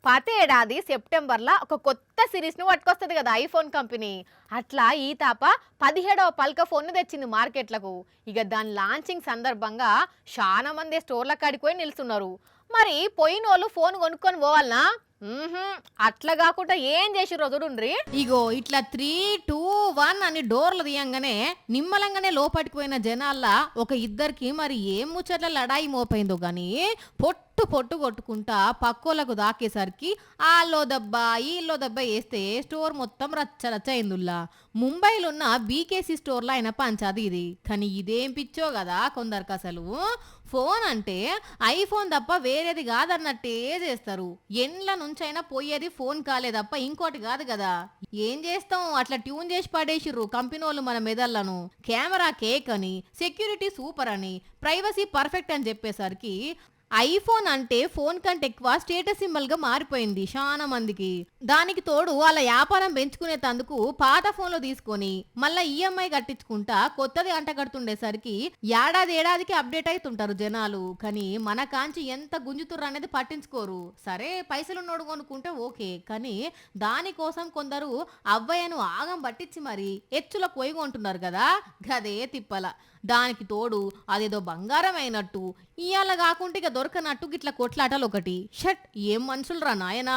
పాతేడాది సెప్టెంబర్‌ల ఒక కొత్త సిరీస్‌ని పట్టుకొస్తది కదా ఐఫోన్ కంపెనీ. అట్లా ఈ తాప 17వ పల్క ఫోన్‌ని తెచ్చింది మార్కెట్‌లకు. ఇక దాని లాంచింగ్ సందర్భంగా చాలా మంది స్టోర్‌ల కాడికి పోయి నిల్చున్నారు. మరి పోయినోళ్ళు ఫోన్ కొనుక్కొని పోవాలనా? అట్లా కాకుండా ఏం చేసిర్రో చూడుండ్రి. ఇగో ఇట్లా 3, 2, 1 అని డోర్లు తీయంగానే నిమ్మలంగానే లోపలికి పోయిన జనాల్లా ఒక ఇద్దరికి మరి ఏం ముచ్చట్ల లడాయి మోపైందో గాని పొట్టు పొట్టు కొట్టుకుంటా పక్కోలకు దాకేసరికి ఆల్లో దెబ్బ ఈల్లో దెబ్బ వేస్తే స్టోర్ మొత్తం రచ్చ రచ్చ అయిందుల్లా. ముంబైలో ఉన్న బీకేసీ స్టోర్లో అయిన పంచాది ఇది. కానీ ఇదేం పిచ్చో కదా కొందరికి అసలు. ఫోన్ అంటే ఐఫోన్ తప్ప వేరేది కాదన్నట్టే చేస్తారు. ఎండ్ల నుంచైనా పోయేది ఫోన్ కాలే తప్ప ఇంకోటి కాదు కదా. ఏం చేస్తాం, అట్లా ట్యూన్ చేసి పడేసిర్రు కంపెనీలు మన మెదళ్లను. కెమెరా కేక్ అని, సెక్యూరిటీ సూపర్ అని, ప్రైవసీ పర్ఫెక్ట్ అని చెప్పేసరికి ఐఫోన్ అంటే ఫోన్ కంటే ఎక్కువ స్టేటస్ సింబల్ గా మారిపోయింది చాలా మందికి. దానికి తోడు వాళ్ళ వ్యాపారం పెంచుకునే తందుకు పాత ఫోన్లు తీసుకొని మళ్ళా ఈఎంఐ కట్టించుకుంటా కొత్తది అంటగడుతుండేసరికి ఏడాదికి అప్డేట్ అవుతుంటారు జనాలు. కానీ మన కాంచి ఎంత గుంజుతుర్రు అనేది పట్టించుకోరు. సరే పైసలున్నోడు కొనుక్కుంటే ఓకే, కానీ దానికోసం కొందరు అవ్వయ్యను ఆగం పట్టించి మరి ఎచ్చుల పొయ్యి కొంటున్నారు కదా. గదే తిప్పల. దానికి తోడు అదేదో బంగారం అయినట్టు ఇయాల కాకుంటే ఇక దొరకనట్టు గిట్ల కొట్లాటలు ఒకటి. షట్ ఏం మనుషులు రా నాయనా.